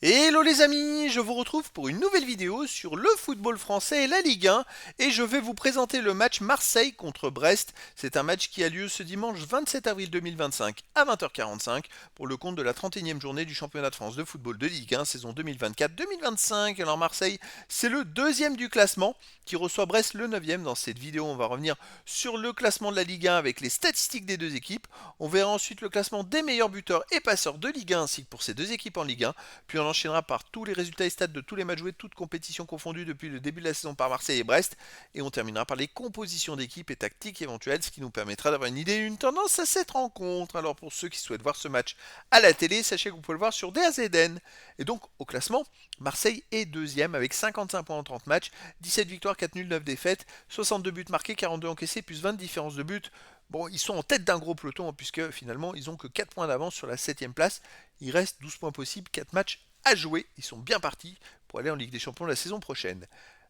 Hello les amis, je vous retrouve pour une nouvelle vidéo sur le football français et la Ligue 1 et je vais vous présenter le match Marseille contre Brest. C'est un match qui a lieu ce dimanche 27 avril 2025 à 20h45 pour le compte de la 31e journée du championnat de France de football de Ligue 1 saison 2024-2025. Alors Marseille, c'est le deuxième du classement qui reçoit Brest le 9e. Dans cette vidéo, on va revenir sur le classement de la Ligue 1 avec les statistiques des deux équipes. On verra ensuite le classement des meilleurs buteurs et passeurs de Ligue 1 ainsi que pour ces deux équipes en Ligue 1. Puis on enchaînera par tous les résultats et stats de tous les matchs joués, toutes compétitions confondues depuis le début de la saison par Marseille et Brest. Et on terminera par les compositions d'équipes et tactiques éventuelles, ce qui nous permettra d'avoir une idée et une tendance à cette rencontre. Alors pour ceux qui souhaitent voir ce match à la télé, sachez que vous pouvez le voir sur DAZN. Et donc au classement, Marseille est deuxième avec 55 points en 30 matchs, 17 victoires, 4 nuls, 9 défaites, 62 buts marqués, 42 encaissés, plus 20 différences de buts. Bon, ils sont en tête d'un gros peloton hein, puisque finalement ils ont que 4 points d'avance sur la 7ème place. Il reste 12 points possibles, 4 matchs à jouer. Ils sont bien partis pour aller en Ligue des Champions la saison prochaine.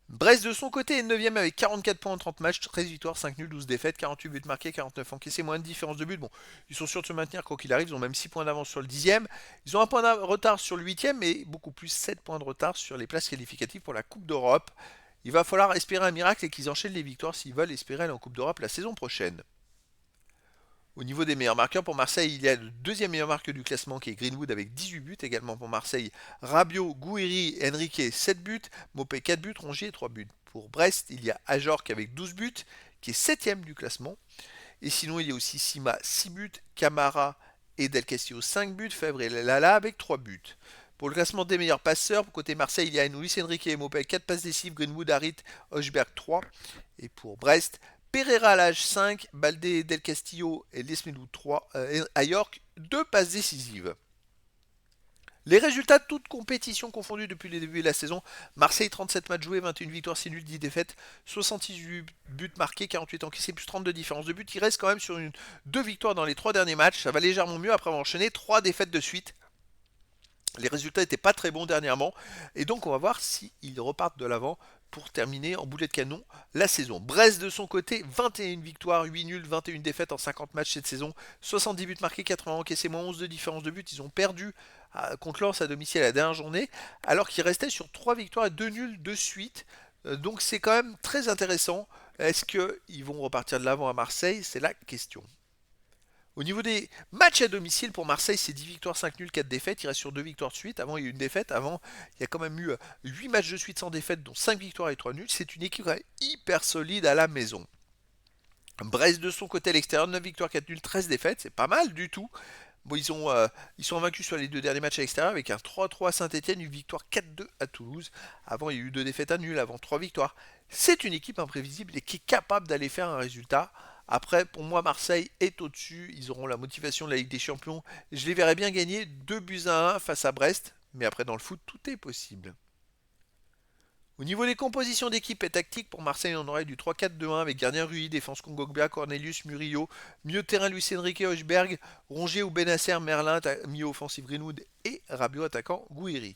Brest de son côté est 9ème avec 44 points en 30 matchs, 13 victoires, 5 nuls, 12 défaites, 48 buts marqués, 49 encaissés, moins de différence de but. Bon, ils sont sûrs de se maintenir quoi qu'il arrive, ils ont même 6 points d'avance sur le 10e. Ils ont un point de retard sur le 8e, mais beaucoup plus 7 points de retard sur les places qualificatives pour la Coupe d'Europe. Il va falloir espérer un miracle et qu'ils enchaînent les victoires s'ils veulent espérer aller en Coupe d'Europe la saison prochaine. Au niveau des meilleurs marqueurs, pour Marseille, il y a le deuxième meilleur marqueur du classement qui est Greenwood avec 18 buts. Également pour Marseille, Rabiot, Gouiri, Henrique 7 buts, Mopé 4 buts, Rongier 3 buts. Pour Brest, il y a Ajorc avec 12 buts, qui est septième du classement. Et sinon, il y a aussi Sima 6 buts, Camara et Del Castillo 5 buts, Fèvre et Lala avec 3 buts. Pour le classement des meilleurs passeurs, pour côté Marseille, il y a Luis Enrique et Mopé 4 passes décisives, Greenwood, Harit, Hochberg 3. Et pour Brest, Pereira à l'âge 5, Baldé, Del Castillo et Lesmelou 3, à York, 2 passes décisives. Les résultats de toutes compétitions confondues depuis le début de la saison, Marseille 37 matchs joués, 21 victoires, 6 nuls, 10 défaites, 68 buts marqués, 48 encaissés, plus 32 différences de buts. Il reste quand même sur 2 victoires dans les 3 derniers matchs, ça va légèrement mieux après avoir enchaîné 3 défaites de suite. Les résultats n'étaient pas très bons dernièrement, et donc on va voir s'ils repartent de l'avant pour terminer en boulet de canon la saison. Brest de son côté, 21 victoires, 8 nuls, 21 défaites en 50 matchs cette saison, 70 buts marqués, 80 encaissés, moins 11 de différence de but. Ils ont perdu contre Lens à domicile la dernière journée, alors qu'ils restaient sur 3 victoires et 2 nuls de suite. Donc c'est quand même très intéressant. Est-ce qu'ils vont repartir de l'avant à Marseille? C'est la question. Au niveau des matchs à domicile, pour Marseille, c'est 10 victoires, 5 nuls, 4 défaites. Il reste sur 2 victoires de suite. Avant, il y a eu une défaite. Avant, il y a quand même eu 8 matchs de suite sans défaite, dont 5 victoires et 3 nuls. C'est une équipe hyper solide à la maison. Brest de son côté à l'extérieur, 9 victoires, 4 nuls, 13 défaites. C'est pas mal du tout. Bon, ils sont invaincus sur les deux derniers matchs à l'extérieur avec un 3-3 à Saint-Etienne, une victoire 4-2 à Toulouse. Avant, il y a eu 2 défaites à nul, avant 3 victoires. C'est une équipe imprévisible et qui est capable d'aller faire un résultat. Après, pour moi, Marseille est au-dessus. Ils auront la motivation de la Ligue des Champions. Je les verrai bien gagner 2 buts à 1 face à Brest. Mais après, dans le foot, tout est possible. Au niveau des compositions d'équipe et tactique, pour Marseille, on aurait du 3-4-2-1 avec gardien Rui, défense Kongogbia, Cornelius, Murillo, milieu de terrain Luis Enrique, Hochberg, Rongier ou Benasser, Merlin, milieu offensif Greenwood et Rabiot attaquant Gouiri.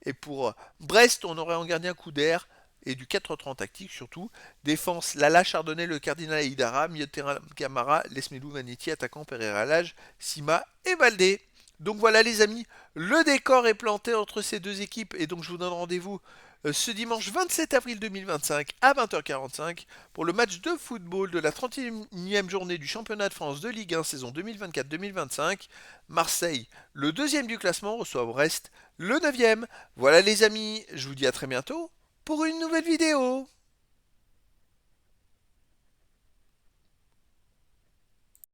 Et pour Brest, on aurait en gardien Couder et du 4-3 tactique surtout. Défense Lala, Chardonnay, le Cardinal et Hidara, milieu de terrain Camara, Lesmelou, Vanetti, attaquant Pereira Lage, Sima et Baldé. Donc voilà les amis, le décor est planté entre ces deux équipes et donc je vous donne rendez-vous ce dimanche 27 avril 2025 à 20h45 pour le match de football de la 31e journée du championnat de France de Ligue 1 saison 2024-2025. Marseille, le deuxième du classement, reçoit Brest, le 9e. Voilà les amis, je vous dis à très bientôt pour une nouvelle vidéo.